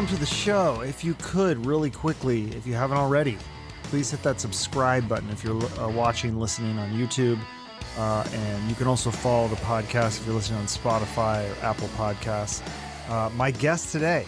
welcome to the show. If you could, really quickly, if you haven't already, please hit that subscribe button if you're listening on YouTube. And you can also follow the podcast if you're listening on Spotify or Apple Podcasts. My guest today,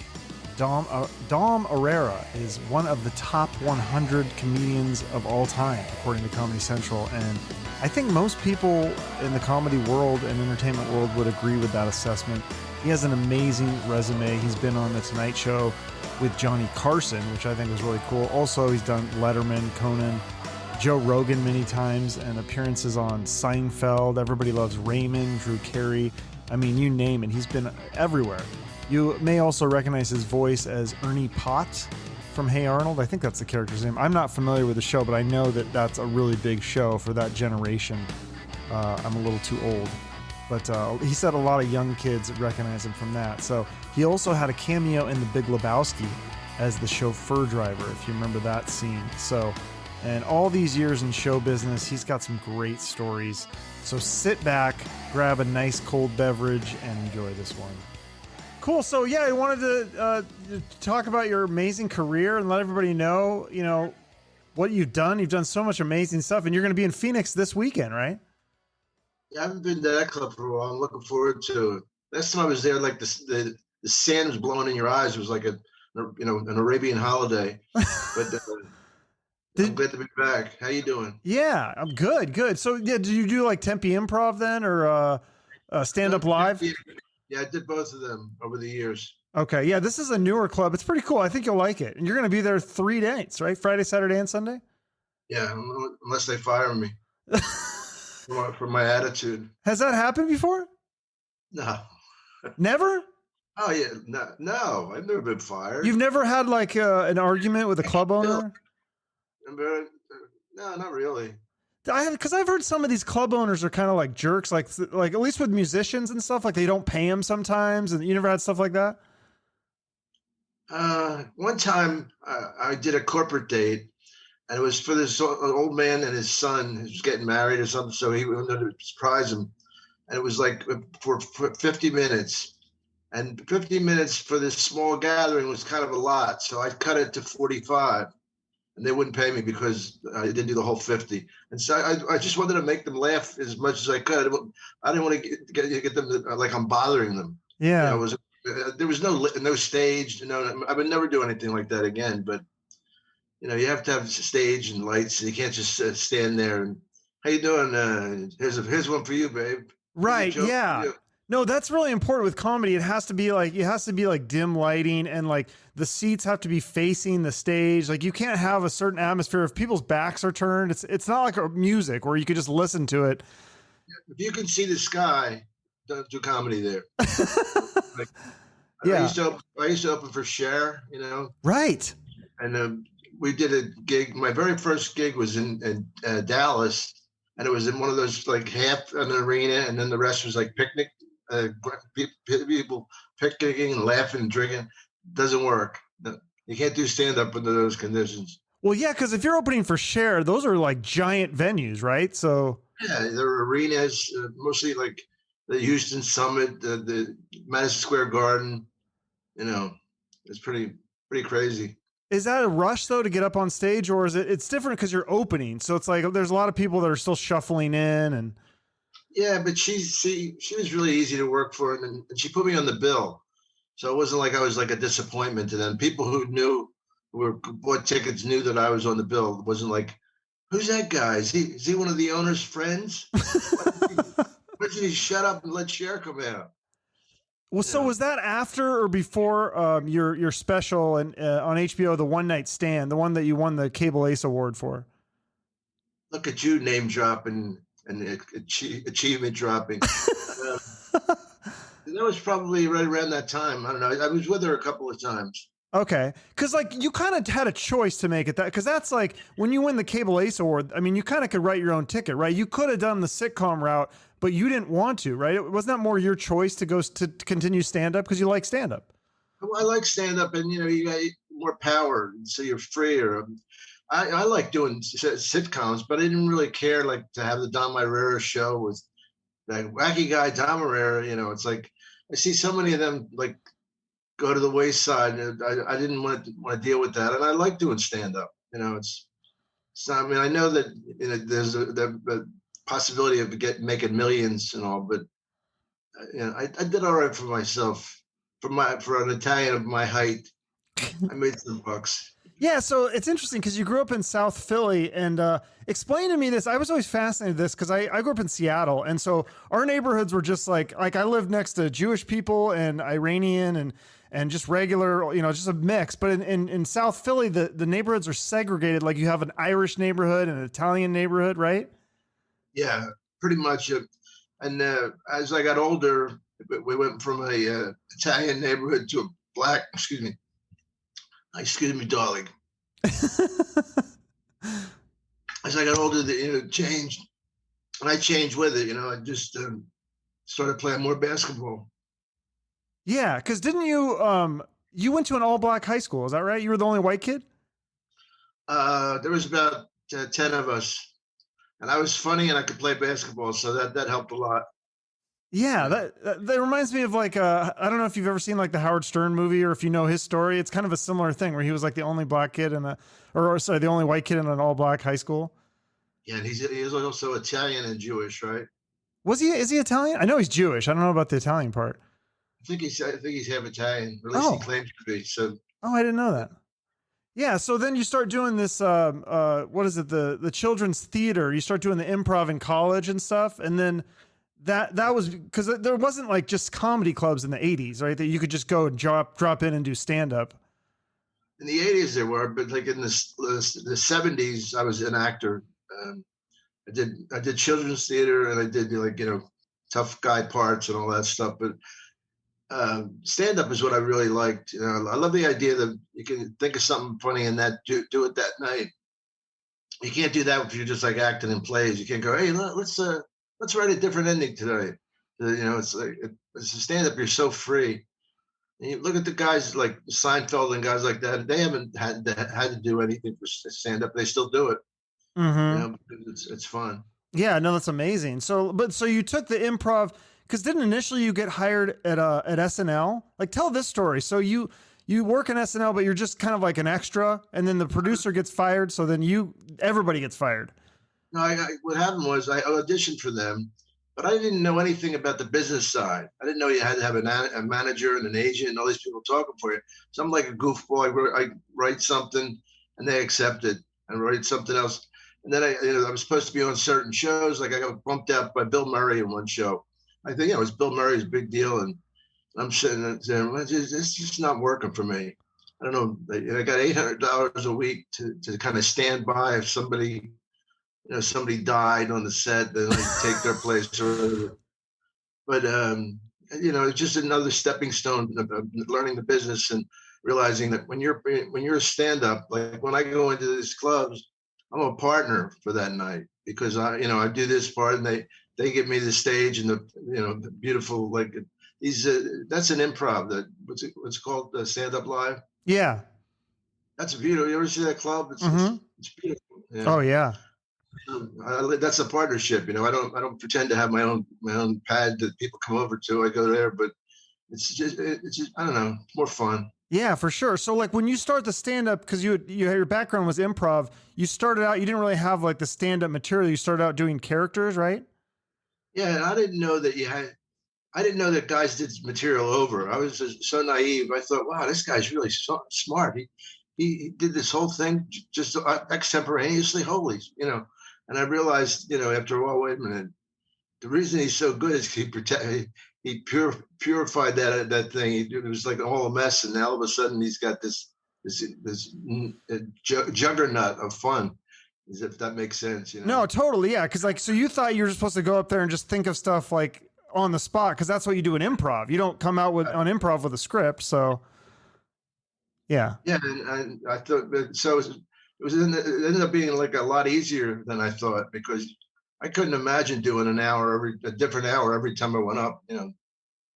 Dom Irrera, is one of the top 100 comedians of all time, according to Comedy Central. And I think most people in the comedy world and entertainment world would agree with that assessment. He has an amazing resume. He's been on The Tonight Show with Johnny Carson, which I think was really cool. Also, he's done Letterman, Cohen, Joe Rogan many times, and appearances on Seinfeld, Everybody Loves Raymond, Drew Carey. I mean, you name it. He's been everywhere. You may also recognize his voice as Ernie Potts from Hey Arnold. I think that's the character's name. I'm not familiar with the show, but I know that that's a really big show for that generation. I'm a little too old. But he said a lot of young kids recognize him from that. So he also had a cameo in The Big Lebowski as the chauffeur driver, if you remember that scene. So, and all these years in show business, he's got some great stories. So sit back, grab a nice cold beverage, and enjoy this one. Cool. So yeah, I wanted to talk about your amazing career and let everybody know, what you've done. You've done so much amazing stuff, and you're going to be in Phoenix this weekend, right? Yeah, I haven't been to that club for a while. I'm looking forward to it. Last time I was there, like the sand was blowing in your eyes. It was like an Arabian holiday. But I'm glad to be back. How you doing? Yeah, I'm good. So yeah, did you do like Tempe Improv then, or stand up live? Yeah, I did both of them over the years. Okay, yeah, this is a newer club. It's pretty cool. I think you'll like it. And you're going to be there 3 days, right? Friday, Saturday, and Sunday? Yeah, unless they fire me. For my attitude. Has that happened before? No. Never? Oh yeah, no. I've never been fired. You've never had like an argument with a club owner? No, not really. Because I've heard some of these club owners are kind of like jerks, like at least with musicians and stuff, like they don't pay them sometimes. And you never had stuff like that? One time I did a corporate date. And it was for this old man and his son who was getting married or something. So he wanted to surprise him. And it was like for 50 minutes. And 50 minutes for this small gathering was kind of a lot. So I cut it to 45. And they wouldn't pay me because I didn't do the whole 50. And so I just wanted to make them laugh as much as I could. I didn't want to get them to, like I'm bothering them. Yeah. There was no stage. I would never do anything like that again. But you have to have stage and lights, and you can't just stand there and, how you doing? Here's one for you, babe. Right. Yeah. No, that's really important with comedy. It has to be like dim lighting, and like the seats have to be facing the stage. Like you can't have a certain atmosphere if people's backs are turned. It's not like a music where you could just listen to it. If you can see the sky, don't do comedy there. Yeah. I used to open for Cher, Right. And we did a gig. My very first gig was in Dallas, and it was in one of those like half an arena, and then the rest was like picnic, people picnicking and laughing and drinking. Doesn't work. You can't do stand up under those conditions. Well, yeah, because if you're opening for Cher, those are like giant venues, right? So yeah, there are arenas, mostly like the Houston Summit, the Madison Square Garden. It's pretty crazy. Is that a rush though to get up on stage, or is it's different because you're opening? So it's like there's a lot of people that are still shuffling in, and yeah, but she was really easy to work for, and she put me on the bill, so it wasn't like I was like a disappointment to them. People who bought tickets knew that I was on the bill. It wasn't like, who's that guy? Is he one of the owner's friends? Why did he shut up and let Cher come out? Well, so was that after or before your special and on HBO, The One Night Stand, the one that you won the Cable Ace Award for? Look at you, name dropping and achievement dropping. That was probably right around that time. I don't know. I was with her a couple of times. Okay, because like you kind of had a choice to make it that, because that's like when you win the Cable Ace Award. I mean, you kind of could write your own ticket, right? You could have done the sitcom route, but you didn't want to, right? Wasn't that more your choice to go to continue stand up because you like stand up? Well, I like stand up, and you got more power, so you're freer. I like doing sitcoms, but I didn't really care like to have the Dom Irrera show with that wacky guy Dom Irrera. It's like I see so many of them like go to the wayside. And I didn't want to deal with that, and I like doing stand up. It's not, I mean, I know that there's the possibility of making millions and all, but I did all right for myself. For an Italian of my height, I made some bucks. Yeah, so it's interesting because you grew up in South Philly, and explain to me this. I was always fascinated with this because I grew up in Seattle, and so our neighborhoods were just like I lived next to Jewish people and Iranian and just regular, just a mix. But in South Philly, the neighborhoods are segregated. Like you have an Irish neighborhood and an Italian neighborhood, right? Yeah, pretty much. And as I got older, we went from a Italian neighborhood to a black. Excuse me, darling. As I got older, it changed, and I changed with it. I just started playing more basketball. Yeah, because didn't you went to an all black high school? Is that right? You were the only white kid? There was about 10 of us, and I was funny and I could play basketball, so that helped a lot. Yeah, that reminds me of like I don't know if you've ever seen like the Howard Stern movie or if you know his story. It's kind of a similar thing where he was like the only black kid the only white kid in an all black high school. Yeah, and he is also Italian and Jewish, right? Is he Italian? I know he's Jewish. I don't know about the Italian part. I think he's half Italian, or at least he claims to be. So I didn't know that. Yeah, so then you start doing this what is it, the children's theater. You start doing the improv in college and stuff, and then that was because there wasn't like just comedy clubs in the 80s, right? That you could just go and drop in and do stand up. In the 80s there were, but like in the 70s, I was an actor. I did children's theater, and I did tough guy parts and all that stuff. But stand up is what I really liked. I love the idea that you can think of something funny and do it that night. You can't do that if you're just like acting in plays. You can't go, hey, let's write a different ending today. It's like it's a stand-up. You're so free. And you look at the guys like Seinfeld and guys like that. They haven't had to do anything for stand-up. They still do it. Mm-hmm. It's fun. Yeah, no, that's amazing. So you took the improv because didn't initially you get hired at SNL? Like, tell this story. So you work in SNL, but you're just kind of like an extra, and then the producer gets fired. So then everybody gets fired. No, what happened was I auditioned for them, but I didn't know anything about the business side. I didn't know you had to have a manager and an agent and all these people talking for you. So I'm like a goofball. I write something and they accept it, and write something else. And then I was supposed to be on certain shows. Like I got bumped out by Bill Murray in one show. I think it was Bill Murray's big deal. And I'm sitting there saying, well, it's just not working for me. I don't know. I got $800 a week to kind of stand by if somebody died on the set, then I take their place. But it's just another stepping stone of learning the business and realizing that when you're a stand-up, like when I go into these clubs, I'm a partner for that night because I do this part and they give me the stage and the beautiful that's an improv what's it called, the stand-up live. Yeah, that's beautiful. You ever see that club? It's beautiful. Yeah. Oh yeah. That's a partnership. I don't pretend to have my own pad that people come over to. I go there, but it's just I don't know, more fun. Yeah, for sure. So like when you start the stand up, because your background was improv, you started out, you didn't really have like the stand up material. You started out doing characters, right? Yeah, and I didn't know that guys did material over. I was just so naive. I thought, wow, this guy's really smart. He did this whole thing just extemporaneously. Holy, And I realized, after a while, wait a minute. The reason he's so good is he purified that thing. It was like all a mess, and now all of a sudden he's got this juggernaut of fun. As if that makes sense, No, totally, yeah. Because so you thought you were supposed to go up there and just think of stuff like on the spot, because that's what you do in improv. You don't come out on improv with a script, so yeah. Yeah, and I thought so. It ended up being like a lot easier than I thought, because I couldn't imagine doing a different hour every time I went up,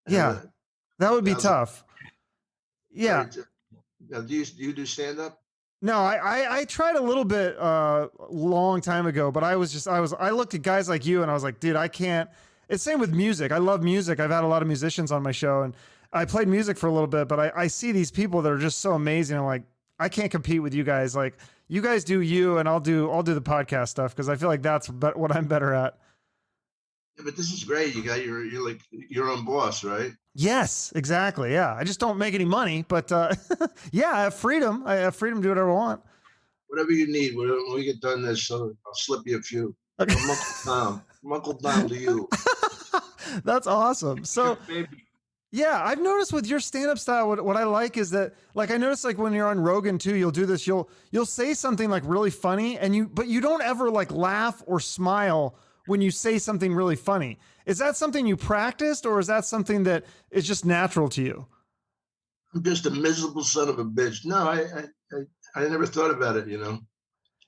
Yeah, that would be tough. Yeah. Do you do stand up? No, I tried a little bit long time ago, but I looked at guys like you and I was like, dude, I can't. It's same with music. I love music. I've had a lot of musicians on my show, and I played music for a little bit, but I see these people that are just so amazing. I'm like, I can't compete with you guys. Like, you guys do you, and I'll do the podcast stuff because I feel like that's what I'm better at. Yeah, but this is great. You got you're like your own boss, right? Yes, exactly. Yeah, I just don't make any money, but yeah, I have freedom. I have freedom to do whatever I want. Whatever you need. When we get done this, I'll slip you a few. From Uncle Tom. From Uncle Tom to you. That's awesome. So, yeah, I've noticed with your stand-up style, what I like is that, like, I noticed like when you're on Rogan too, you'll do this. You'll say something like really funny, but you don't ever like laugh or smile when you say something really funny. Is that something you practiced, or is that something that is just natural to you? I'm just a miserable son of a bitch. No, I never thought about it, you know.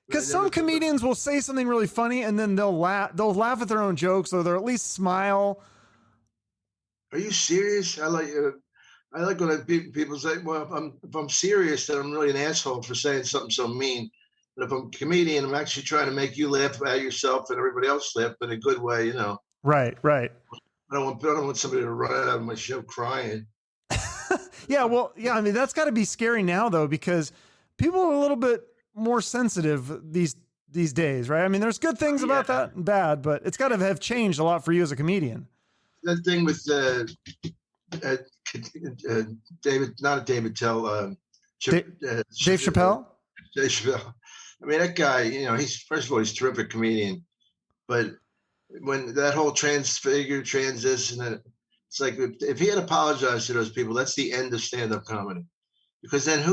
Because some comedians will say something really funny and then they'll laugh at their own jokes, or they'll at least smile. Are you serious? I like when people say, well, if I'm serious, then I'm really an asshole for saying something so mean. But if I'm a comedian, I'm actually trying to make you laugh at yourself and everybody else laugh in a good way, you know. Right. I don't want somebody to run out of my show crying. Yeah, well, yeah, I mean, that's got to be scary now, though, because people are a little bit more sensitive these days, right? I mean, there's good things about that and bad, but it's got to have changed a lot for you as a comedian. That thing with David, not David Tell, Dave Chapelle? Dave Chapelle. I mean, that guy, you know, first of all, he's a terrific comedian, but when that whole trans this, and then it's like, if he had apologized to those people, that's the end of stand-up comedy. Because then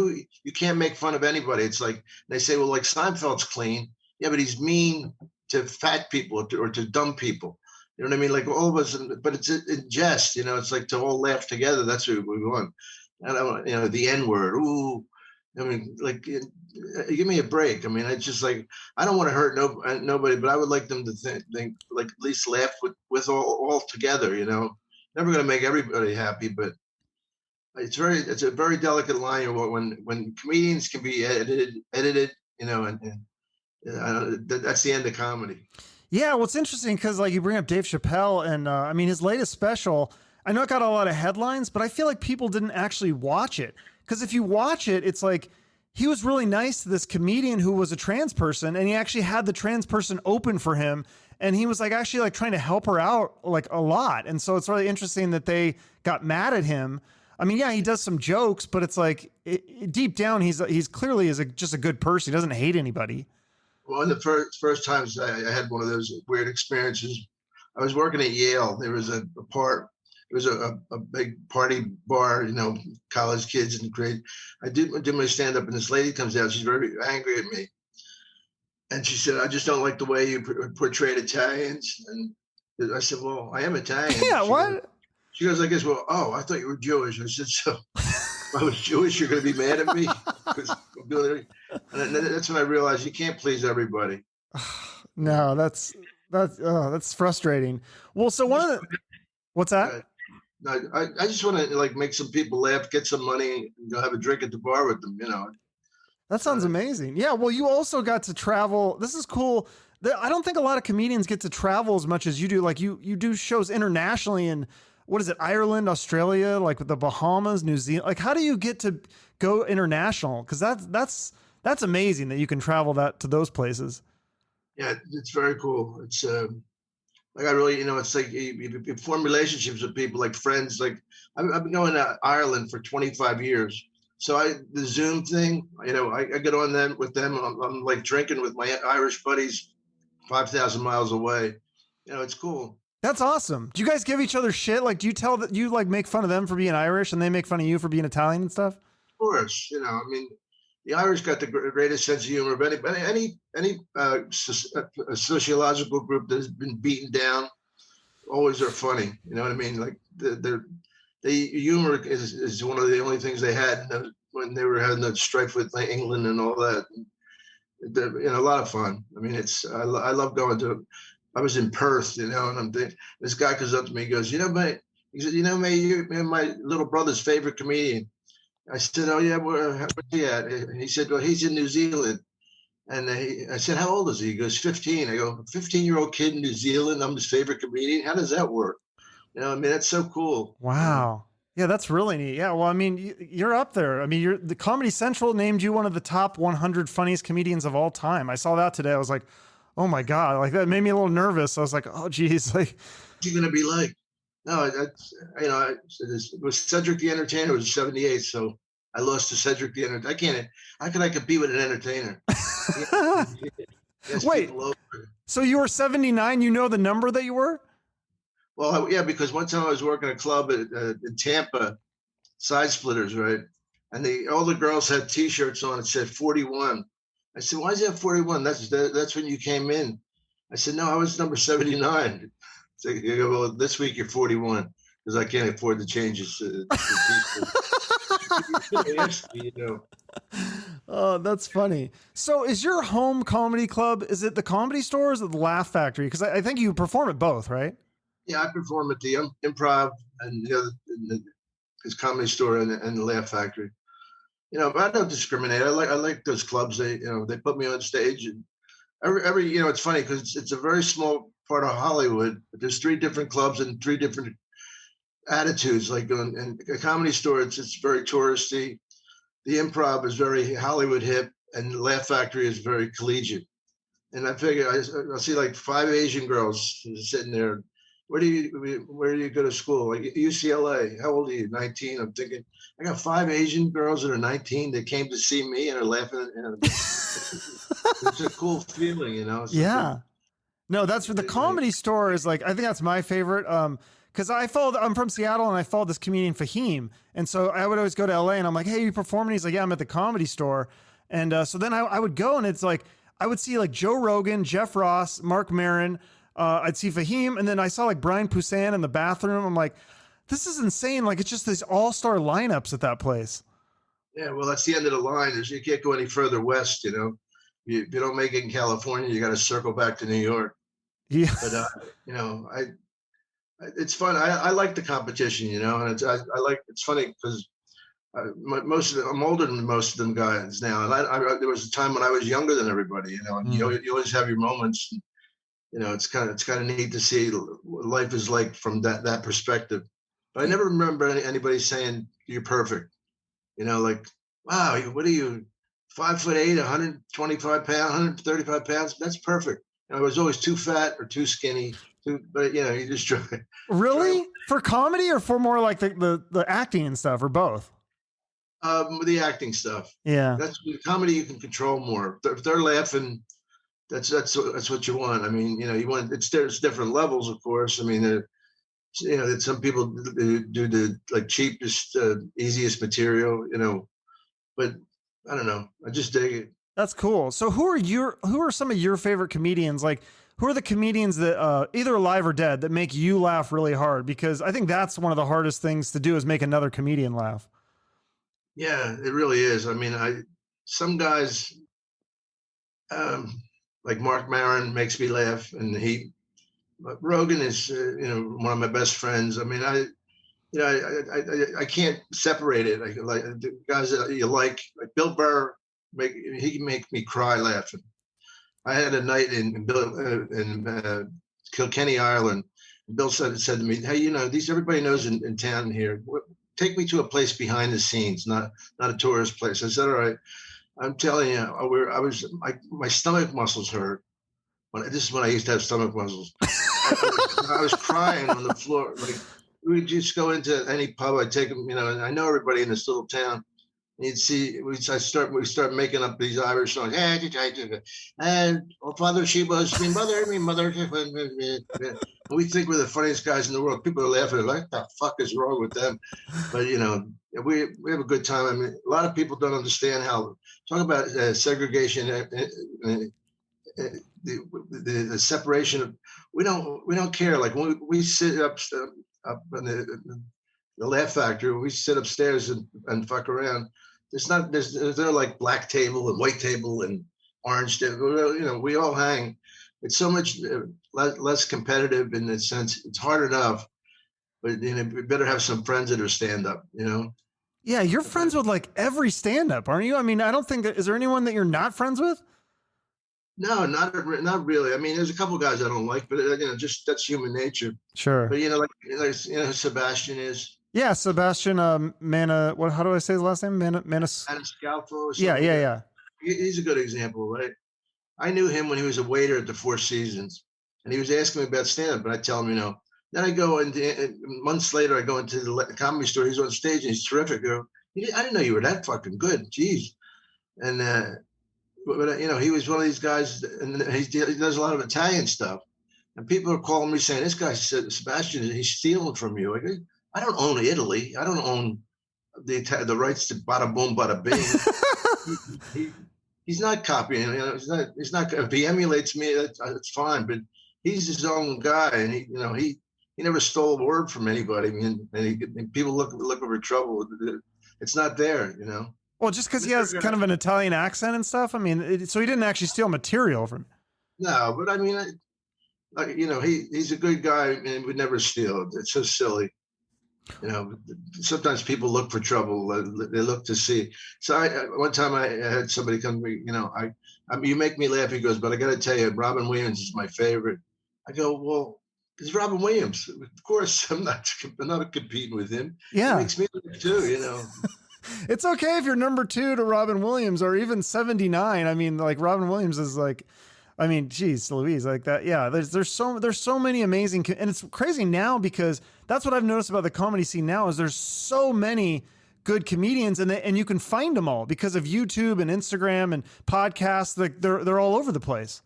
you can't make fun of anybody. It's like, they say, well, like Seinfeld's clean. Yeah, but he's mean to fat people or to dumb people. You know what I mean? Like all of us, but it's in jest, you know, it's like to all laugh together. That's what we want. And I want, you know, the N word. Ooh, I mean, like, give me a break. I mean, it's just like, I don't want to hurt nobody, but I would like them to think like, at least laugh with all together, you know. Never going to make everybody happy, but it's a very delicate line when comedians can be edited, you know, and that's the end of comedy. Yeah, well, it's interesting because like you bring up Dave Chapelle, and I mean his latest special. I know it got a lot of headlines, but I feel like people didn't actually watch it, because if you watch it, it's like he was really nice to this comedian who was a trans person, and he actually had the trans person open for him, and he was like actually like trying to help her out like a lot. And so it's really interesting that they got mad at him. I mean, yeah, he does some jokes, but it's like deep down, he's clearly just a good person. He doesn't hate anybody. Well, in the first times I had one of those weird experiences, I was working at Yale. There was a big party bar, you know, college kids and great. I did my stand up, and this lady comes out. She's very angry at me, and she said, "I just don't like the way you portrayed Italians." And I said, "Well, I am Italian." Yeah, what? She goes, "I guess." Well, oh, I thought you were Jewish. I said, "So if I was Jewish, you're going to be mad at me?" And that's when I realized you can't please everybody. No, that's frustrating. Well, so what's that? No, I just want to like make some people laugh, get some money, and go have a drink at the bar with them, you know. That sounds amazing. Yeah, well, you also got to travel. This is cool. I don't think a lot of comedians get to travel as much as you do. Like you do shows internationally in, what is it, Ireland, Australia, like the Bahamas, New Zealand. Like, how do you get to go international? Because that's amazing that you can travel to those places. Yeah, it's very cool. It's like I really, you know, it's like you form relationships with people, like friends. Like I've been going to Ireland for 25 years. So the Zoom thing, you know, I get on with them. I'm like drinking with my Irish buddies 5,000 miles away. You know, it's cool. That's awesome. Do you guys give each other shit? Like, do you tell that you like make fun of them for being Irish and they make fun of you for being Italian and stuff? Of course, you know, I mean, the Irish got the greatest sense of humor of any sociological group that has been beaten down. Always are funny. You know what I mean? Like the humor is one of the only things they had when they were having the strife with England and all that. You know, a lot of fun. I mean, I love going to. I was in Perth, you know, and this guy comes up to me, he goes, "You know, mate," he said, "You know, mate, you're my little brother's favorite comedian." I said, "Oh yeah, where's he at?" And he said, "Well, he's in New Zealand." And I said, "How old is he?" He goes, 15. I go, 15-year-old kid in New Zealand, I'm his favorite comedian. How does that work? You know, I mean, that's so cool. Wow. Yeah, that's really neat. Yeah, well, I mean, you're up there. I mean, the Comedy Central named you one of the top 100 funniest comedians of all time. I saw that today. I was like, oh my God, like that made me a little nervous. I was like, oh geez, like, What's he gonna be like? No, that's it was Cedric the Entertainer was 78, so I lost to Cedric the Entertainer. I can't. How can I compete with an entertainer? Yes, wait, people over. so you were 79? You know the number that you were? Well, yeah, because one time I was working a club in Tampa, Side Splitters, right? And all the girls had T-shirts on. It said 41. I said, "Why is that 41? That's when you came in." I said, "No, I was number 79." So you go, "Well, this week you're 41 because I can't afford the changes." Oh, that's funny. So is your home comedy club, is it the Comedy Store or is it the Laugh Factory? Because I think you perform at both, right? Yeah, I perform at the Improv and the other his Comedy Store and the Laugh Factory. But I don't discriminate. I like those clubs. They put me on stage, and every it's funny because it's a very small part of Hollywood. But there's 3 different clubs and 3 different attitudes. Like in a Comedy Store, it's very touristy. The Improv is very Hollywood hip, and the Laugh Factory is very collegiate. And I figure I see like 5 Asian girls sitting there. Where do you go to school? Like UCLA. How old are you? 19. I'm thinking, I got 5 Asian girls that are 19 that came to see me and are laughing. It's a cool feeling, Yeah. No, that's for the Comedy Store is like, I think that's my favorite. Cause I'm from Seattle and I followed this comedian Fahim. And so I would always go to LA and I'm like, hey, you performing? He's like, yeah, I'm at the Comedy Store. And so then I would go and it's like, I would see like Joe Rogan, Jeff Ross, Mark Maron. I'd see Fahim, and then I saw like Brian Poussin in the bathroom. I'm like, this is insane. Like, it's just these all-star lineups at that place. Yeah, well, that's the end of the line. You can't go any further west, If you don't make it in California, you got to circle back to New York. Yeah. But, it's fun. I like the competition, and it's funny because I'm older than most of them guys now. And there was a time when I was younger than everybody, and you always have your moments. It's kind of neat to see what life is like from that perspective. But I never remember anybody saying you're perfect. Like, wow, what are you, 5'8", 125 pounds, 135 pounds? That's perfect. I was always too fat or too skinny. But you just try. Really? For comedy or for more like the acting and stuff, or both? The acting stuff. Yeah. That's the comedy you can control more. If they're laughing, that's what you want. I mean, you want there's different levels, of course. I mean, that some people do the like cheapest, easiest material, but I don't know. I just dig it. That's cool. So who are some of your favorite comedians? Like, who are the comedians that either alive or dead that make you laugh really hard? Because I think that's one of the hardest things to do is make another comedian laugh. Yeah, it really is. I mean, some guys, like Mark Maron makes me laugh, and Rogan is one of my best friends. I mean, I can't separate it. Like the guys that you like Bill Burr, he can make me cry laughing. I had a night in Kilkenny, Ireland. Bill said to me, "Hey, everybody knows in town here. Take me to a place behind the scenes, not a tourist place." I said, "All right." I'm telling you, my stomach muscles hurt. This is when I used to have stomach muscles. I was crying on the floor. Like, we'd just go into any pub. I'd take them, and I know everybody in this little town. And you'd see, we start making up these Irish songs. And Father Sheba, mother. And we think we're the funniest guys in the world. People are laughing. Like, what the fuck is wrong with them? But we have a good time. I mean, a lot of people don't understand how. Talk about segregation, the separation of. We don't care. Like when we sit up in the Laugh Factory, we sit upstairs and fuck around. There's like black table and white table and orange table. We all hang. It's so much less competitive in the sense. It's hard enough, but we better have some friends that are stand up. Yeah, you're friends with like every stand-up, aren't you? I mean, I don't think is there anyone that you're not friends with? No, not really. I mean, there's a couple guys I don't like, but just that's human nature. Sure. But like Sebastian is. Yeah, Sebastian Mana. How do I say his last name? Maniscalco or Yeah, something. yeah. He's a good example, right? I knew him when he was a waiter at the Four Seasons, and he was asking me about stand-up, but I tell him, Then I go and months later, I go into the comedy store. He's on stage, and he's terrific. I didn't know you were that fucking good. Jeez. And but he was one of these guys, and he does a lot of Italian stuff. And people are calling me saying, "This guy said Sebastian, he's stealing from you." I don't own Italy. I don't own the rights to bada boom, bada bing. He's not copying. He's not. If he emulates me, that's fine. But he's his own guy, and he never stole a word from anybody. And people look for trouble. It's not there. Well, just because he has kind of an Italian accent and stuff. I mean, so he didn't actually steal material from. No, but I mean, he's a good guy and would never steal. It's so silly. Sometimes people look for trouble. They look to see. So one time I had somebody come to me, you make me laugh. He goes, but I got to tell you, Robin Williams is my favorite. I go, well, it's Robin Williams. Of course, I'm not competing with him. Yeah. It makes me laugh too, It's okay if you're number 2 to Robin Williams or even 79. I mean, like Robin Williams is like, I mean, geez, Louise, like that. Yeah. There's so many amazing, and it's crazy now because that's what I've noticed about the comedy scene now is there's so many good comedians and you can find them all because of YouTube and Instagram and podcasts. Like they're all over the place.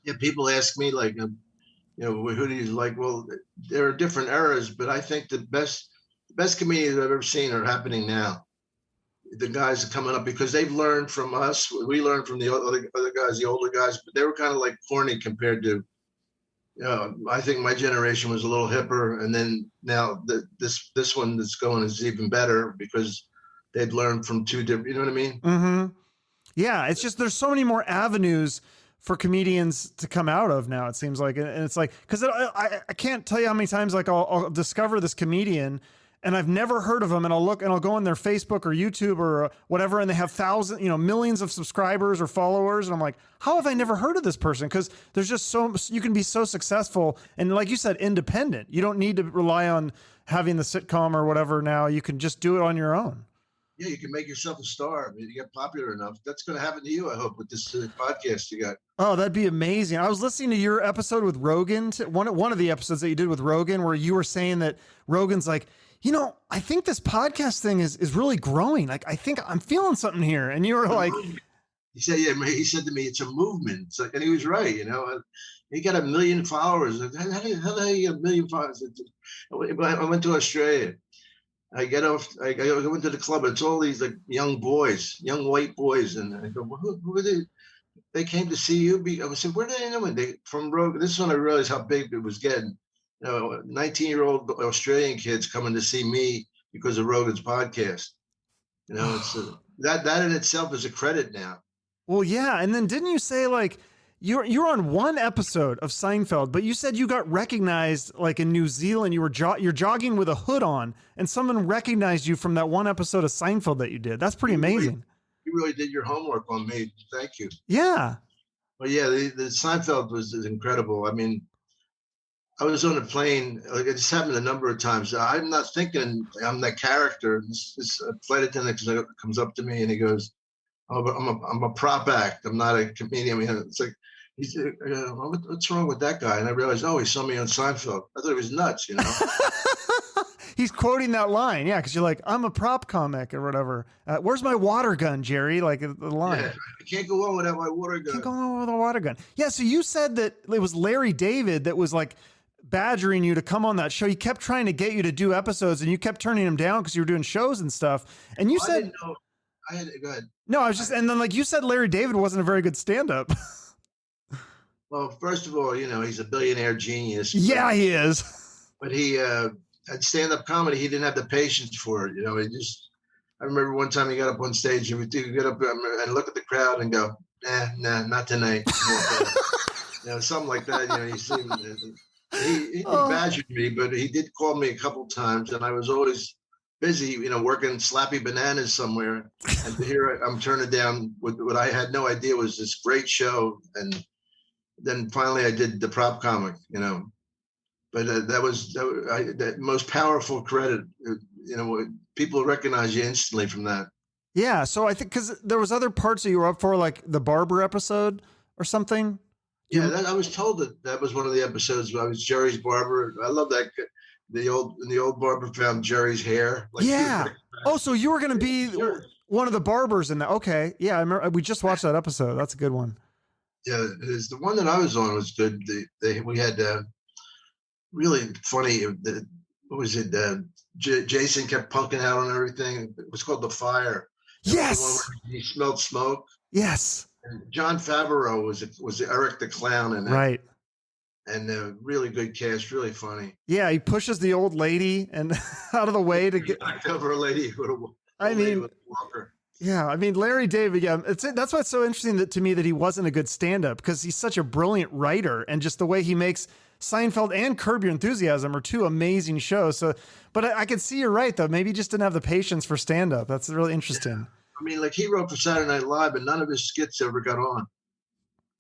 Yeah. People ask me like, who do you like? Well, there are different eras, but I think the best comedians I've ever seen are happening now. The guys are coming up because they've learned from us. We learned from the other guys, the older guys, but they were kind of like corny compared to, I think my generation was a little hipper. And then now this one that's going is even better because they've learned from 2 different, you know what I mean? Mm-hmm. Yeah. It's just, there's so many more avenues for comedians to come out of now. It seems like, and it's like, cause I can't tell you how many times like I'll discover this comedian and I've never heard of them, and I'll look and I'll go on their Facebook or YouTube or whatever, and they have millions of subscribers or followers, and I'm like, how have I never heard of this person? Because there's just you can be so successful, and like you said, independent. You don't need to rely on having the sitcom or whatever. Now you can just do it on your own. Yeah, you can make yourself a star. I mean, you get popular enough. That's going to happen to you, I hope, with this podcast you got. Oh, that'd be amazing. I was listening to your episode with Rogan, one of the episodes that you did with Rogan, where you were saying that Rogan's like, I think this podcast thing is really growing. Like, I think I'm feeling something here. And you were like, he said to me, it's a movement. It's like, and he was right. He got 1 million followers. How the hell you get 1 million followers? I went to Australia. I go into the club. It's all these like young white boys. And I go, well, who are they? They came to see you. I said, where did they know? From Rogan. This is when I realized how big it was getting. 19-year-old Australian kids coming to see me because of Rogan's podcast. It's that in itself is a credit now. Well, yeah. And then didn't you say like you're on one episode of Seinfeld, but you said you got recognized like in New Zealand. You're jogging with a hood on, and someone recognized you from that one episode of Seinfeld that you did. That's pretty amazing. You really did your homework on me. Thank you. Yeah. Well, yeah, the Seinfeld was incredible. I mean, I was on a plane. Like, it just happened a number of times. I'm not thinking I'm that character. This flight attendant comes up to me and he goes, "Oh, I'm a prop act. I'm not a comedian." I mean, it's like, what's wrong with that guy? And I realized, he saw me on Seinfeld. I thought he was nuts, He's quoting that line, yeah, because you're like, I'm a prop comic or whatever. Where's my water gun, Jerry? Like the line. Yeah, I can't go on without my water gun. Can't go on with a water gun. Yeah, so you said that it was Larry David that was like badgering you to come on that show. He kept trying to get you to do episodes, and you kept turning him down because you were doing shows and stuff. And you said, go ahead. No, I was just, and then like you said, Larry David wasn't a very good stand-up. Well, first of all, he's a billionaire genius. Yeah, he is. But he at stand-up comedy, he didn't have the patience for it. I remember one time he got up on stage and he would get up and look at the crowd and go, nah, not tonight. Something like that. He seemed. He badgered me, but he did call me a couple times, and I was always busy, working slappy bananas somewhere. And here I'm turning down what I had no idea was this great show. And then finally I did the prop comic, But that was the most powerful credit people recognize you instantly from that. Yeah. So I think because there was other parts that you were up for, like the barber episode or something. Yeah, I was told that was one of the episodes where I was Jerry's barber. I love that. The old barber found Jerry's hair. Like, Yeah. Oh, so you were going to be one of the barbers in that. Okay. Yeah. I remember we just watched that episode. That's a good one. Yeah, the one that I was on was good. We had really funny. What was it? Jason kept punking out on everything. It was called The Fire. Yes. The one where he smelled smoke. Yes. And John Favreau was Eric the Clown in that. Right. And really good cast, really funny. Yeah, he pushes the old lady and out of the way to get cover a lady. Yeah, I mean Larry David. Yeah, that's why it's so interesting to me that he wasn't a good stand-up, because he's such a brilliant writer, and just the way he makes Seinfeld and Curb Your Enthusiasm are two amazing shows. So, but I can see you're right though. Maybe he just didn't have the patience for stand-up. That's really interesting. Yeah. I mean, like he wrote for Saturday Night Live, but none of his skits ever got on.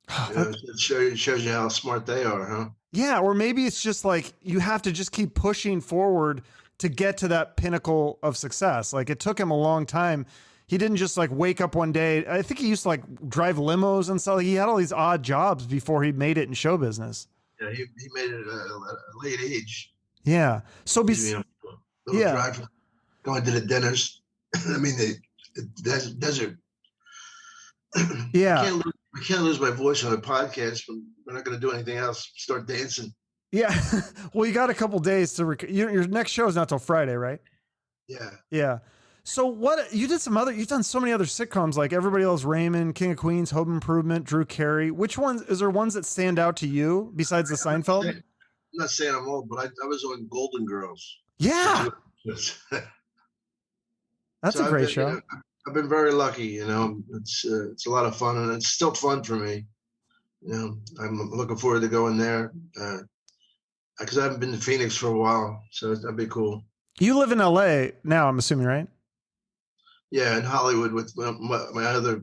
It shows you how smart they are, huh? Yeah, or maybe it's just like you have to just keep pushing forward to get to that pinnacle of success. Like it took him a long time. He didn't just like wake up one day. I think he used to like drive limos and stuff. He had all these odd jobs before he made it in show business. Yeah, he made it at a late age. Yeah. So drive, going to the dinners. I mean, the desert. Yeah. I can't lose my voice on a podcast, but we're not going to do anything else. Start dancing. Yeah. Well, you got a couple days to your next show is not till Friday, right? Yeah. Yeah. So you've done so many other sitcoms, like Everybody Loves Raymond, King of Queens, Home Improvement, Drew Carey. Which ones, is there ones that stand out to you besides the Seinfeld? I'm not saying I'm old, but I was on Golden Girls. Yeah. That's a great show. I've been very lucky, it's a lot of fun, and it's still fun for me. I'm looking forward to going there because I haven't been to Phoenix for a while, so that'd be cool. You live in LA now, I'm assuming, right? Yeah, in Hollywood with my other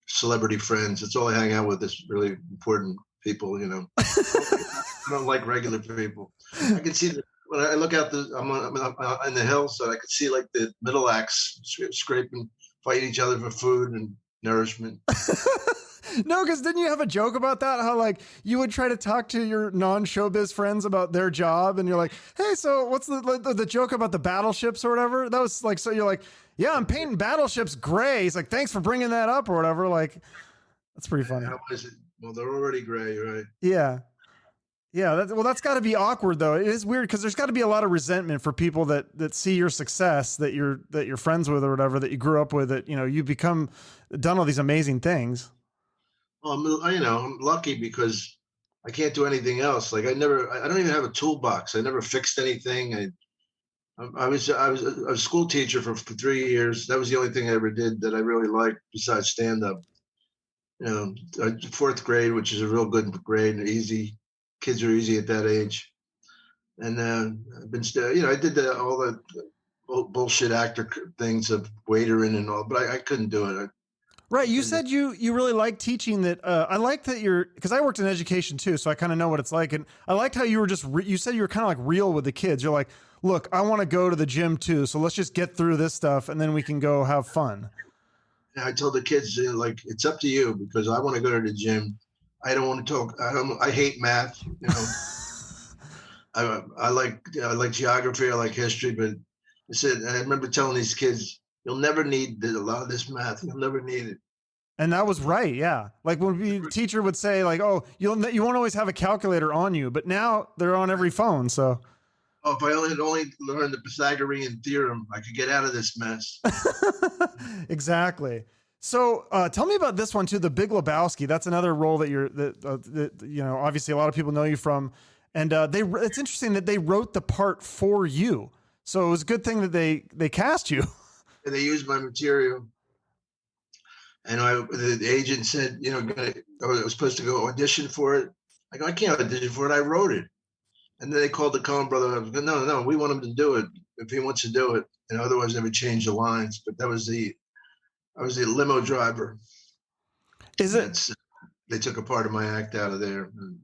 celebrity friends. It's all I hang out with is really important people, I don't like regular people. I can see when I look out I'm in the hills, so I could see like the middle acts scraping, fighting each other for food and nourishment. No, because didn't you have a joke about that? How like you would try to talk to your non-showbiz friends about their job, and you're like, "Hey, so what's the joke about the battleships or whatever?" That was like, so you're like, "Yeah, I'm painting battleships gray." He's like, "Thanks for bringing that up" or whatever. Like, that's pretty funny. How is it? Well, they're already gray, right? Yeah. Yeah, that's got to be awkward though. It is weird because there's got to be a lot of resentment for people that see your success, that you're friends with or whatever, that you grew up with, that you've done all these amazing things. Well, I'm lucky because I can't do anything else. Like I don't even have a toolbox. I never fixed anything. I was a school teacher for 3 years. That was the only thing I ever did that I really liked besides stand up. Fourth grade, which is a real good grade, easy. Kids are easy at that age. And I've been, I did all the bullshit actor things of waitering and all, but I couldn't do it. Right. You said you really like teaching that. I like that because I worked in education too, so I kind of know what it's like. And I liked how you were you said you were kind of like real with the kids. You're like, look, I want to go to the gym too. So let's just get through this stuff and then we can go have fun. And I told the kids, like, it's up to you because I want to go to the gym. I don't want to talk. I hate math. I like geography. I like history, but I remember telling these kids, you'll never need a lot of this math. You'll never need it. And that was right. Yeah. Like when the teacher would say like, oh, you won't always have a calculator on you, but now they're on every phone. So. Oh, if I only learned the Pythagorean theorem, I could get out of this mess. Exactly. So tell me about this one too, the Big Lebowski. That's another role that obviously a lot of people know you from. And it's interesting that they wrote the part for you. So it was a good thing that they cast you. And they used my material. And the agent said, I was supposed to go audition for it. I go, I can't audition for it. I wrote it. And then they called the Cohen brother. I go, no, we want him to do it if he wants to do it. And otherwise they would change the lines. But I was the limo driver. They took a part of my act out of there and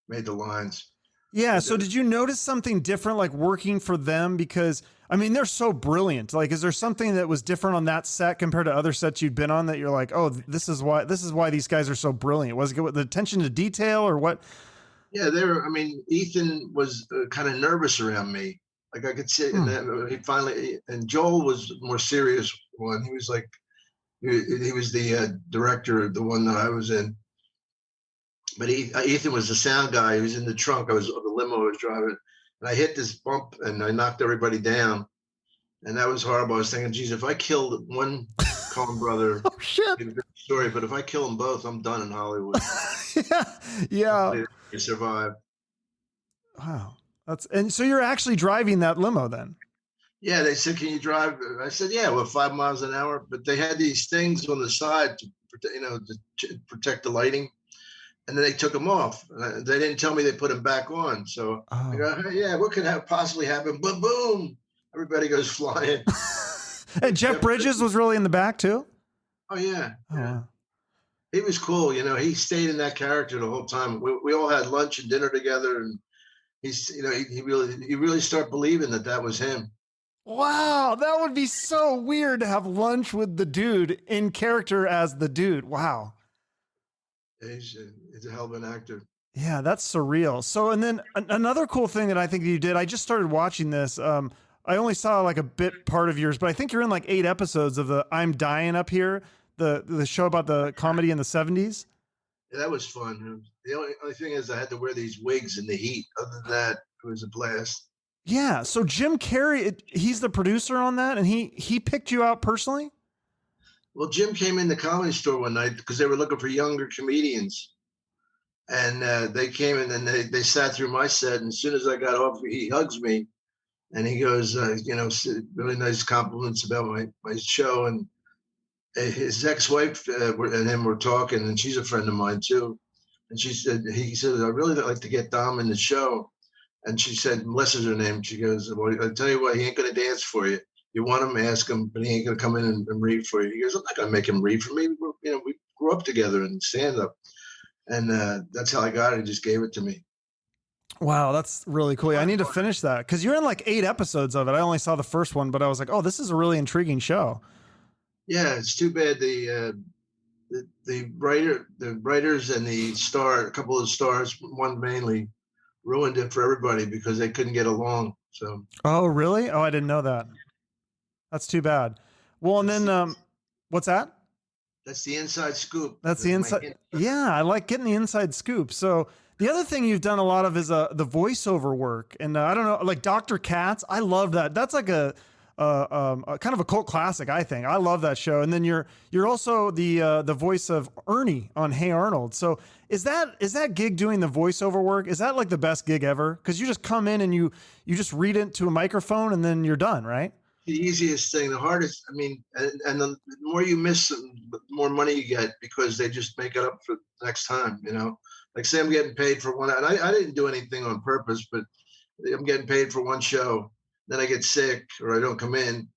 made the lines. Yeah. So did you notice something different, like working for them? Because I mean, they're so brilliant. Like, is there something that was different on that set compared to other sets you'd been on that you're like, oh, this is why these guys are so brilliant? Was it the attention to detail or what? Yeah, I mean, Ethan was kind of nervous around me. Like I could see, and then he finally, and Joel was more serious one. He was like, he was the director of the one that I was in. But Ethan was the sound guy. He was in the trunk. I was the limo I was driving, and I hit this bump and I knocked everybody down, and that was horrible. I was thinking, geez, if I killed one Coen brother, Oh shit! Sorry, but if I kill them both, I'm done in Hollywood. Yeah. You survive. Wow. And so you're actually driving that limo then? Yeah, they said, "Can you drive?" I said, "Yeah, we're 5 miles an hour." But they had these things on the side to protect the lighting, and then they took them off. They didn't tell me they put them back on. So I go, hey, "Yeah, what could possibly happen?" But boom, everybody goes flying. And Jeff Bridges was really in the back too? Oh yeah. Oh, wow. He was cool. He stayed in that character the whole time. We all had lunch and dinner together, and he's he really started believing that was him. Wow, that would be so weird to have lunch with the dude in character as the dude. Wow. He's a hell of an actor. Yeah, that's surreal. So, and then another cool thing that I think you did, I just started watching this. I only saw like a bit part of yours, but I think you're in like 8 episodes of the I'm Dying Up Here, the show about the comedy in the 70s. Yeah, that was fun. The only thing is I had to wear these wigs in the heat. Other than that, it was a blast. Yeah. So Jim Carrey, he's the producer on that, and he picked you out personally? Well, Jim came in the Comedy Store one night because they were looking for younger comedians. And they came in and they sat through my set. And as soon as I got off, he hugs me. And he goes, really nice compliments about my show. And his ex-wife and him were talking, and she's a friend of mine too. And he said, "I really like to get Dom in the show." And she said, Melissa's her name. She goes, "Well, I'll tell you what, he ain't going to dance for you. You want him, ask him, but he ain't going to come in and read for you." He goes, "I'm not going to make him read for me. We grew up together in stand-up." And that's how I got it. He just gave it to me. Wow, that's really cool. I need to finish that because you're in like 8 episodes of it. I only saw the first one, but I was like, oh, this is a really intriguing show. Yeah, it's too bad the writers and a couple of stars, one mainly, ruined it for everybody because they couldn't get along. So. Oh, really? Oh, I didn't know that. That's too bad. Well, and then what's that? That's the inside scoop. That's the inside. Yeah, I like getting the inside scoop. So the other thing you've done a lot of is the voiceover work, and I don't know, like Dr. Katz. I love that. That's like a kind of a cult classic, I think. I love that show. And then you're also the voice of Ernie on Hey Arnold. So is that gig doing the voiceover work? Is that like the best gig ever? Because you just come in and you just read it to a microphone and then you're done, right? The easiest thing. The hardest, I mean, and the more you miss, the more money you get because they just make it up for next time, Like say I'm getting paid for one, and I didn't do anything on purpose, but I'm getting paid for one show. Then I get sick or I don't come in,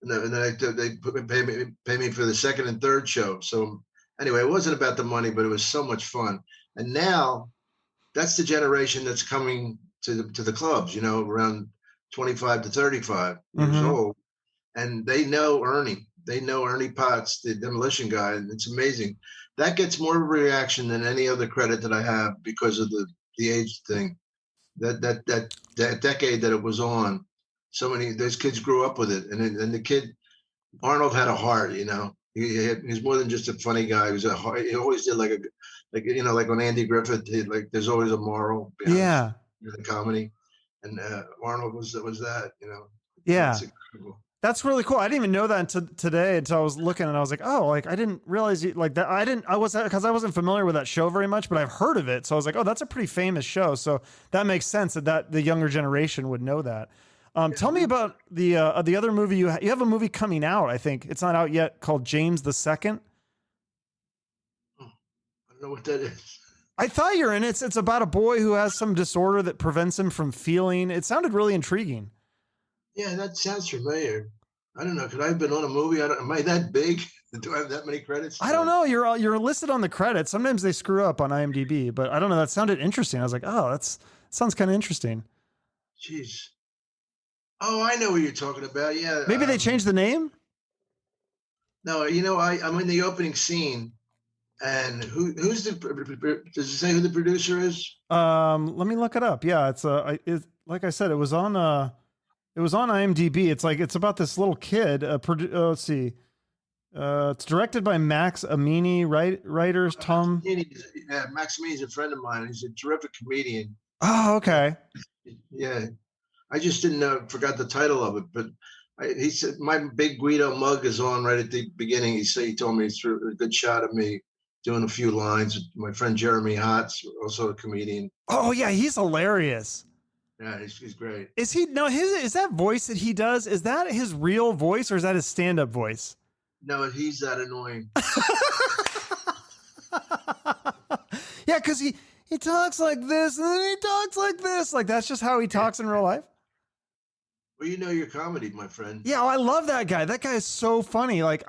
and then they pay me for the second and third show. So anyway, it wasn't about the money, but it was so much fun. And now that's the generation that's coming to the clubs, around 25 to 35 years old. And they know Ernie. They know Ernie Potts, the demolition guy. And it's amazing. That gets more reaction than any other credit that I have because of the age thing. That decade that it was on. So many those kids grew up with it. And the kid, Arnold had a heart, He's more than just a funny guy. He was he always did like on Andy Griffith, there's always a moral behind the comedy. And Arnold was that, Yeah. That's really cool. I didn't even know that until today, until I was looking and I was like, oh, like I didn't realize like that. Because I wasn't familiar with that show very much, but I've heard of it. So I was like, oh, that's a pretty famous show. So that makes sense that the younger generation would know that. Tell me about the other movie you have a movie coming out. I think it's not out yet, called James II. I don't know what that is. I thought you're in it. It's about a boy who has some disorder that prevents him from feeling. It sounded really intriguing. Yeah, that sounds familiar. I don't know. Could I have been on a movie? Am I that big? Do I have that many credits? I don't know. You're listed on the credits. Sometimes they screw up on IMDb, but I don't know. That sounded interesting. I was like, oh, Sounds kind of interesting. Jeez. Oh, I know what you're talking about. Yeah. Maybe they changed the name? No, I'm in the opening scene, and who's the? Does it say who the producer is? Let me look it up. Yeah, it's like I said, it was on IMDb. It's about this little kid. Let's see. It's directed by Max Amini. Writers Tom. Max Amini's a friend of mine. He's a terrific comedian. Oh, okay. Yeah, I just didn't forgot the title of it, but he said my big Guido mug is on right at the beginning. He told me it's a good shot of me doing a few lines. My friend Jeremy Hotz, also a comedian. Oh yeah, he's hilarious. Yeah, he's great. Is that voice that he does? Is that his real voice or is that his stand-up voice? No, he's that annoying. Yeah, because he talks like this and then he talks like this. Like that's just how he talks in real life. Well, you know your comedy, my friend. Yeah, I love that guy. That guy is so funny. Like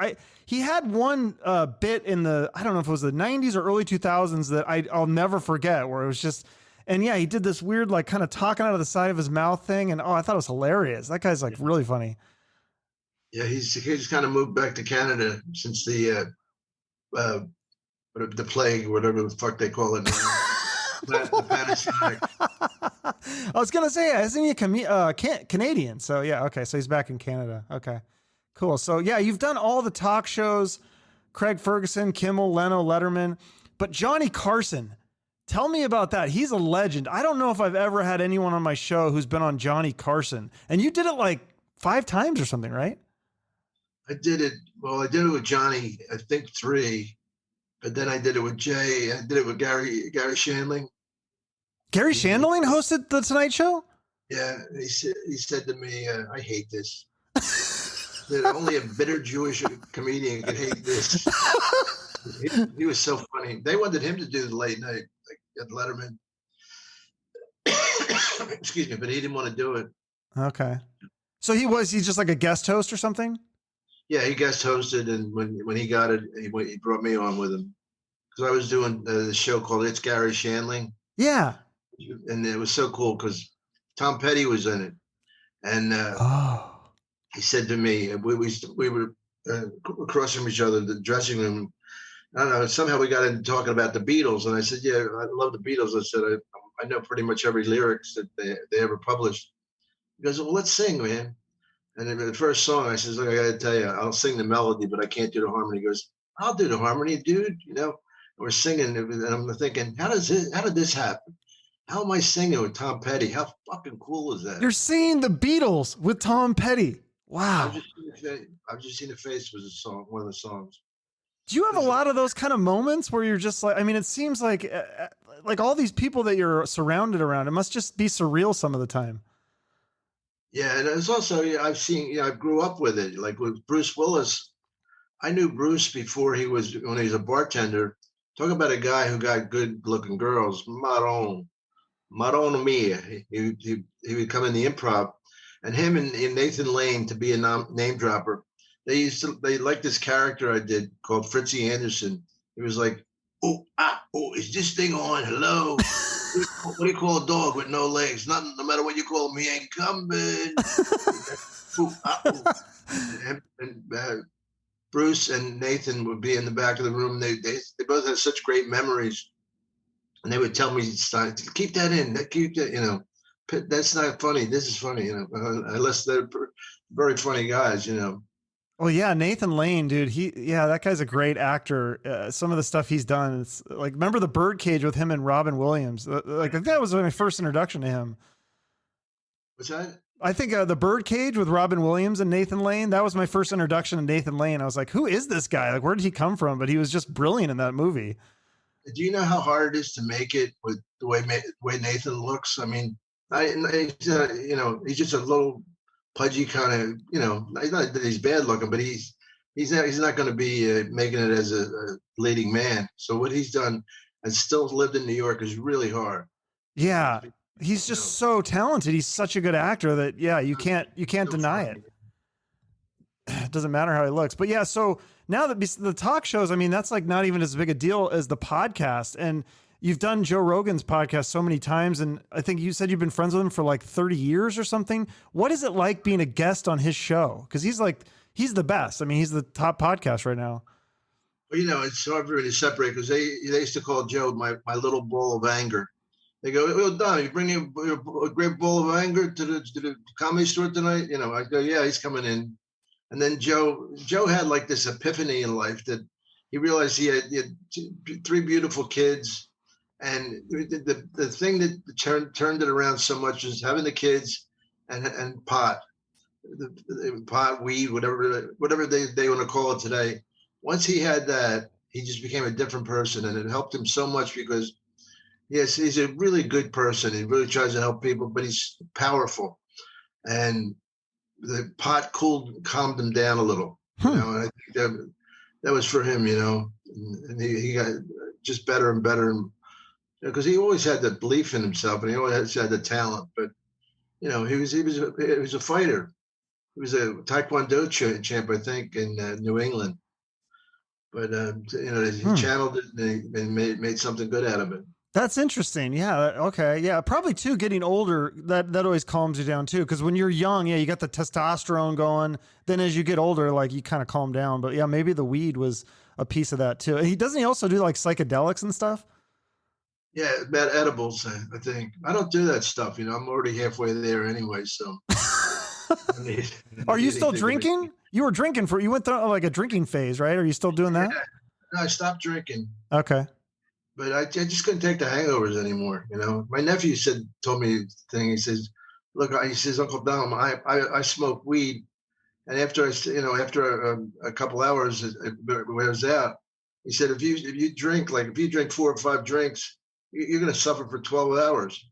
he had one bit in I don't know if it was the 90s or early 2000s that I'll never forget, where it was just, and yeah, he did this weird like kind of talking out of the side of his mouth thing, and I thought it was hilarious. That guy's like really funny. Yeah, he's kind of moved back to Canada since the plague, whatever the fuck they call it now. The Panasonic. I was gonna say, isn't he a Canadian? So yeah, okay. So he's back in Canada. Okay, cool. So yeah, you've done all the talk shows: Craig Ferguson, Kimmel, Leno, Letterman. But Johnny Carson, tell me about that. He's a legend. I don't know if I've ever had anyone on my show who's been on Johnny Carson, and you did it like 5 times or something, right? I did it with Johnny, I think 3, but then I did it with Jay. I did it with Gary Shandling. Gary Shandling hosted the Tonight Show? Yeah, he said to me, I hate this. That only a bitter Jewish comedian could hate this. He was so funny. They wanted him to do the late night, like at Letterman. Excuse me, but he didn't want to do it. Okay. So he's just like a guest host or something? Yeah, he guest hosted, and when he got it, he brought me on with him. Because I was doing the show called It's Gary Shandling. Yeah. And it was so cool because Tom Petty was in it. And he said to me, we were across from each other in the dressing room. I don't know, somehow we got into talking about the Beatles. And I said, yeah, I love the Beatles. I said, I know pretty much every lyrics that they ever published. He goes, well, let's sing, man. And then the first song, I says, look, I got to tell you, I'll sing the melody, but I can't do the harmony. He goes, I'll do the harmony, dude. We're singing, and I'm thinking, how did this happen? How am I singing with Tom Petty? How fucking cool is that? You're singing the Beatles with Tom Petty. Wow. I've just seen the face was a song, one of the songs. Do you have a lot of those kind of moments where you're just like, I mean, it seems like all these people that you're surrounded around, it must just be surreal some of the time. Yeah, and it's also, I grew up with it. Like with Bruce Willis, I knew Bruce before when he was a bartender. Talk about a guy who got good-looking girls, Maron Mia. He would come in the improv, and him and Nathan Lane, to be a name dropper, they liked this character I did called Fritzy Anderson. He was like, oh, is this thing on? Hello. What do you call a dog with no legs? Nothing. No matter what you call him, he ain't coming. And Bruce and Nathan would be in the back of the room. They both had such great memories, and they would tell me, keep that in. Keep that. That's not funny. This is funny. Unless they're very funny guys. Well, yeah, Nathan Lane, dude. That guy's a great actor. Some of the stuff he's done, it's like, remember the Birdcage with him and Robin Williams? Like that was my first introduction to him. What's that? I think the Birdcage with Robin Williams and Nathan Lane. That was my first introduction to Nathan Lane. I was like, who is this guy? Like, where did he come from? But he was just brilliant in that movie. Do you know how hard it is to make it with the way Nathan looks? I mean, he's just a little pudgy kind of, he's not that he's bad looking, but he's not going to be making it as a leading man. So what he's done and still lived in New York is really hard. Yeah, he's just so talented. He's such a good actor that you can't deny it. It doesn't matter how he looks. But yeah, so now that the talk shows, I mean, that's like not even as big a deal as the podcast. And you've done Joe Rogan's podcast so many times, and I think you said you've been friends with him for like 30 years or something. What is it like being a guest on his show? Because he's the best. I mean, he's the top podcast right now. Well, it's hard for me to separate because they used to call Joe my little ball of anger. They go, well, Don, you bring a great ball of anger to the comedy store tonight? I go, yeah, he's coming in. And then Joe had like this epiphany in life that he realized he had 3 beautiful kids. And the thing that turned it around so much is having the kids and pot, the pot, weed, whatever they want to call it today. Once he had that, he just became a different person. And it helped him so much because yes, he's a really good person. He really tries to help people, but he's powerful. And the pot calmed him down a little. And I think that was for him, and he got just better and better. And because he always had the belief in himself and he always had the talent. But he was a fighter. He was a Taekwondo champ, I think, in New England. But he channeled it and made something good out of it. That's interesting. Yeah. Okay. Yeah. Probably too, getting older, that always calms you down too. Cause when you're young, you got the testosterone going. Then as you get older, like you kind of calm down, but yeah, maybe the weed was a piece of that too. Doesn't he also do like psychedelics and stuff? Yeah. About edibles, I think. I don't do that stuff. I'm already halfway there anyway. So are you still drinking? You were drinking you went through like a drinking phase, right? Are you still doing that? Yeah. No, I stopped drinking. Okay. But I just couldn't take the hangovers anymore. My nephew told me a thing. He says, "Look," he says, "Uncle Dom, I smoke weed, and after a couple hours it wears out." He said, "If you drink 4 or 5 drinks, you're going to suffer for 12 hours."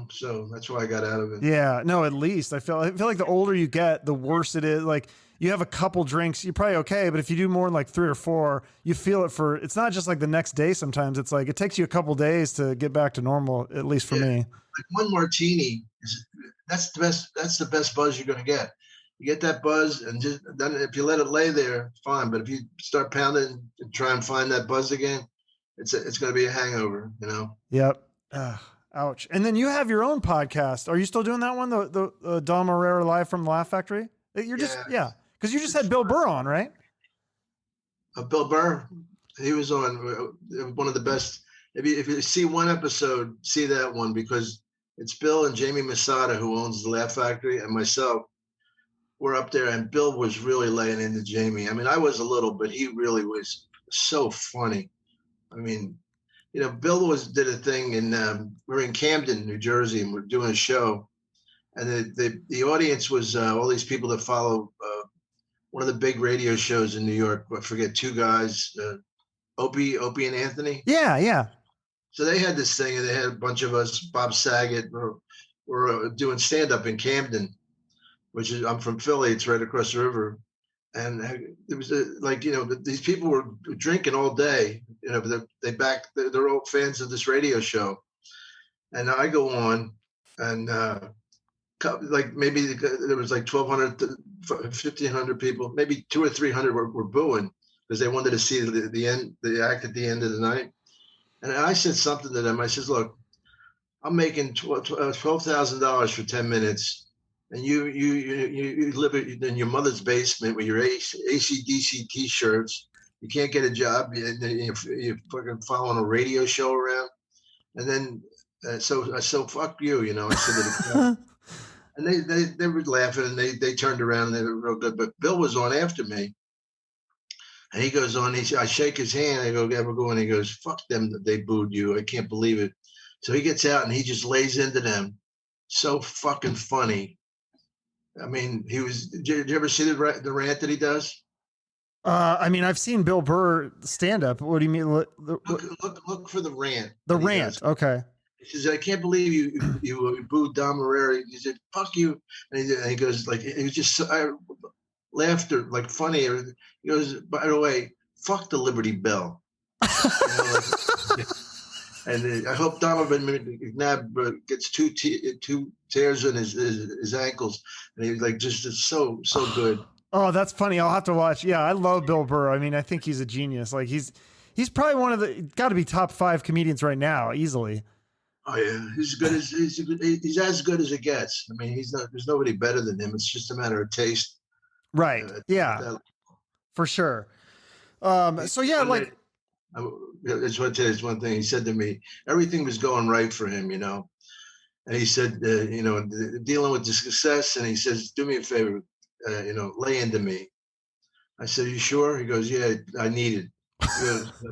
So that's why I got out of it. Yeah, no, at least I feel like the older you get, the worse it is. Like you have a couple drinks, you're probably okay. But if you do more than like 3 or 4, you feel it it's not just like the next day. Sometimes it's like, it takes you a couple days to get back to normal, at least for me. Like one martini that's the best buzz you're going to get. You get that buzz, and then if you let it lay there, fine. But if you start pounding and try and find that buzz again, it's going to be a hangover, Yep. Ouch. And then you have your own podcast. Are you still doing that one? The Dom Irrera Live from the Laugh Factory? Because you just had Bill Burr on, right? Bill Burr, he was on one of the best. If you see one episode, see that one, because it's Bill and Jamie Masada, who owns the Laugh Factory, and myself. We're up there, and Bill was really laying into Jamie. I mean, I was a little, but he really was so funny. I mean, Bill did a thing we're in Camden, New Jersey, and we're doing a show. And the audience was all these people that follow one of the big radio shows in New York. I forget, 2 guys, Opie and Anthony. Yeah. So they had this thing, and they had a bunch of us, Bob Saget, were doing stand-up in Camden, which is, I'm from Philly. It's right across the river. And it was these people were drinking all day. They're all fans of this radio show. And I go on, and maybe there was like 1,200 to 1,500 people, maybe 200 or 300 were booing because they wanted to see the act at the end of the night. And I said something to them. I says, "Look, I'm making $12,000 for 10 minutes. And you live in your mother's basement with your AC/DC T-shirts. You can't get a job. You're fucking following a radio show around. And then, so fuck you, I said to the crowd." And they were laughing, and they turned around, and they were real good. But Bill was on after me. And he goes on, I shake his hand. I go, "Yeah, we're going." He goes, "Fuck them, they booed you. I can't believe it." So he gets out, and he just lays into them. So fucking funny. I mean, did you ever see the rant that he does? I mean, I've seen Bill Burr stand up. What do you mean? Look for the rant. The rant. Okay. He says, "I can't believe you booed Dom Irrera." He said, "Fuck you." And he goes, like, it was just laughter, like funny. He goes, "By the way, fuck the Liberty Bell." And I hope Donovan McNabb gets 2 tears in his ankles, and he's like just so good. Oh, that's funny. I'll have to watch. Yeah, I love Bill Burr. I mean, I think he's a genius. Like he's He's probably one of the got to be top 5 comedians right now, easily. Oh yeah, he's as good as it gets. I mean, there's nobody better than him. It's just a matter of taste. Right. Yeah. For sure. So yeah, like I just want to tell you one thing. He said to me, everything was going right for him, And he said, dealing with the success, and he says, do me a favor, lay into me. I said, you sure? He goes, yeah, I need it.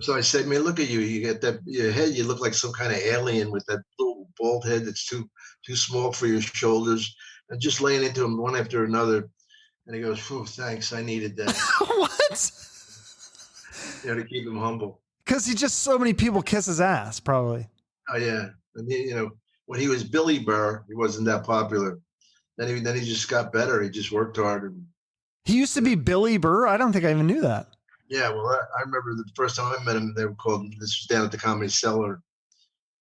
So I said, man, look at you. You get that your head. You look like some kind of alien with that little bald head that's too small for your shoulders. And just laying into him one after another. And he goes, thanks. I needed that. What? To keep him humble. Because he just so many people kiss his ass, probably. Oh yeah, and when he was Billy Burr, he wasn't that popular. Then he just got better. He just worked hard. He used to be Billy Burr. I don't think I even knew that. Yeah, well, I remember the first time I met him. They were called. This was down at the Comedy Cellar,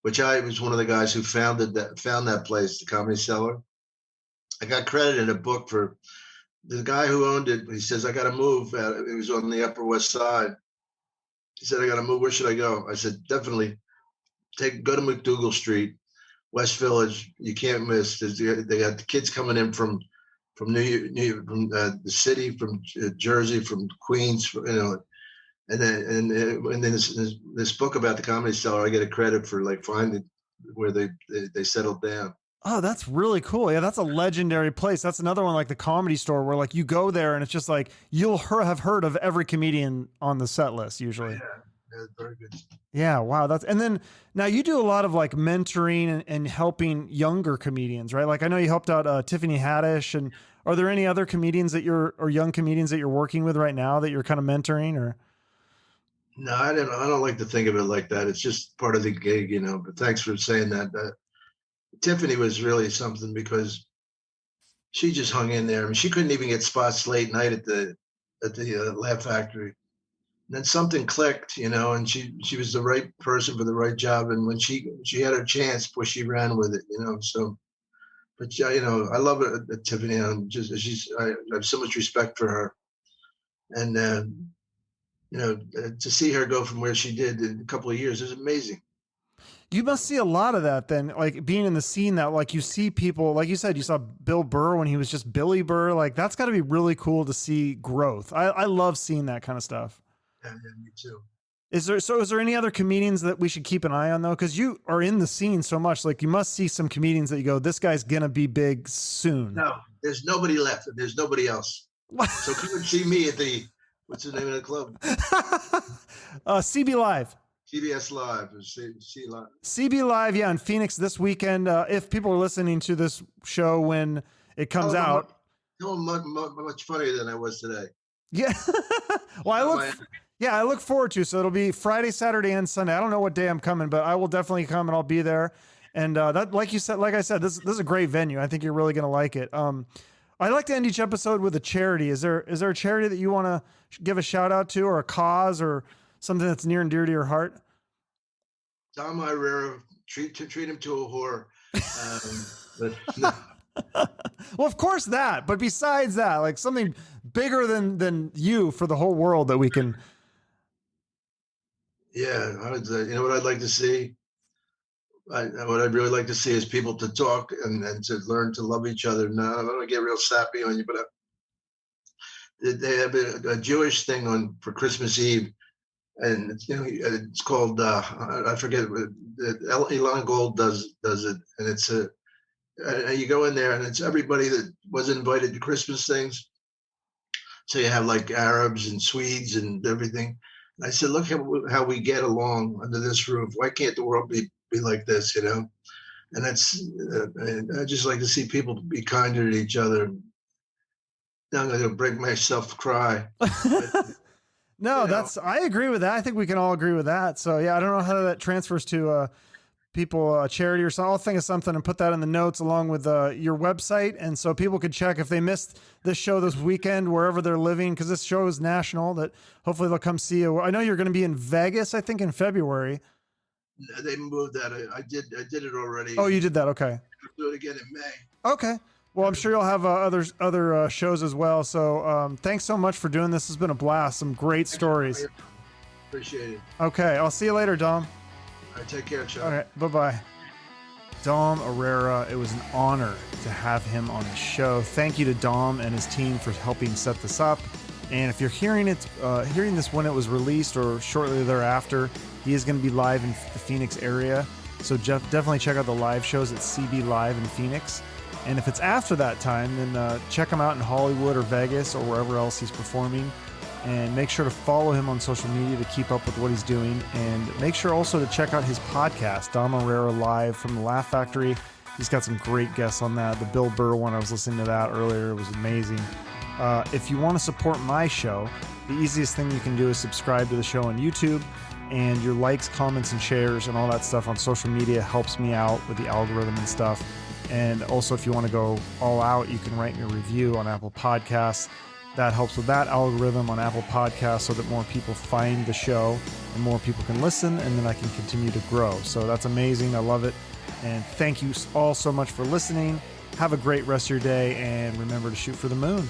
which I was one of the guys who found that place, the Comedy Cellar. I got credit in a book for the guy who owned it. He says, I got to move. It was on the Upper West Side. He said, I got to move. Where should I go? I said, definitely go to McDougal Street, West Village. You can't miss. They got the kids coming in from New York, from the city, from Jersey, from Queens, and then this book about the Comedy Cellar, I get a credit for like finding where they settled down. Oh, that's really cool. Yeah, that's a legendary place. That's another one like the Comedy Store where like you go there and it's just like you'll have heard of every comedian on the set list usually. Yeah, very good. Yeah, wow. And then now you do a lot of like mentoring and helping younger comedians, right? Like I know you helped out Tiffany Haddish, and are there any other comedians or young comedians that you're working with right now that you're kind of mentoring or? No, I don't like to think of it like that. It's just part of the gig, but thanks for saying that. Tiffany was really something because she just hung in there. I mean, she couldn't even get spots late night at the Laugh Factory. And then something clicked, and she was the right person for the right job. And when she had her chance, boy, she ran with it, So, but I love it, Tiffany. I have so much respect for her, and to see her go from where she did in a couple of years is amazing. You must see a lot of that then, like being in the scene that like you see people, like you said, you saw Bill Burr when he was just Billy Burr. Like that's got to be really cool to see growth. I love seeing that kind of stuff. Yeah, me too. Is there any other comedians that we should keep an eye on though? Cause you are in the scene so much, like you must see some comedians that you go, this guy's going to be big soon. No, there's nobody left. There's nobody else. So come and see me at what's the name of the club? CB Live. CBS Live, C Live. CB Live, yeah, in Phoenix this weekend. If people are listening to this show when it comes out, much funnier than I was today. Yeah, well, I look forward to. So it'll be Friday, Saturday, and Sunday. I don't know what day I'm coming, but I will definitely come and I'll be there. And that, like I said, this is a great venue. I think you're really gonna like it. I like to end each episode with a charity. Is there a charity that you want to give a shout out to, or a cause, or something that's near and dear to your heart? Dom Irrera, treat him to a whore. Well, of course that, but besides that, like something bigger than you for the whole world that we can. Yeah, I would say, what I'd like to see. What I'd really like to see is people to talk and to learn to love each other. Now, I don't want to get real sappy on you, but they have a Jewish thing for Christmas Eve. And it's called I forget. Elon Gold does it, and it's you go in there and it's everybody that was invited to Christmas things. So you have like Arabs and Swedes and everything. And I said, look how we get along under this roof. Why can't the world be like this? And that's I just like to see people be kinder to each other. Now I'm going to break myself to cry. No, I agree with that. I think we can all agree with that. So yeah, I don't know how that transfers to people, charity or something. I'll think of something and put that in the notes along with your website. And so people could check if they missed this show this weekend, wherever they're living, because this show is national, that hopefully they'll come see you. I know you're going to be in Vegas, I think in February. They moved that. I did it already. Oh, you did that. Okay. I'll do it again in May. Okay. Well, I'm sure you'll have other shows as well. So thanks so much for doing this. It's been a blast. Some great stories. Appreciate it. Okay, I'll see you later, Dom. All right, take care, Chuck. All right, bye-bye. Dom Irrera, it was an honor to have him on the show. Thank you to Dom and his team for helping set this up. And if you're hearing this when it was released or shortly thereafter, he is going to be live in the Phoenix area. So definitely check out the live shows at CB Live in Phoenix. And if it's after that time, then check him out in Hollywood or Vegas or wherever else he's performing. And make sure to follow him on social media to keep up with what he's doing. And make sure also to check out his podcast, Dom Irrera Live from the Laugh Factory. He's got some great guests on that. The Bill Burr one, I was listening to that earlier. It was amazing. If you want to support my show, the easiest thing you can do is subscribe to the show on YouTube. And your likes, comments, and shares and all that stuff on social media helps me out with the algorithm and stuff. And also, if you want to go all out, you can write me a review on Apple Podcasts. That helps with that algorithm on Apple Podcasts so that more people find the show and more people can listen, and then I can continue to grow. So that's amazing. I love it. And thank you all so much for listening. Have a great rest of your day, and remember to shoot for the moon.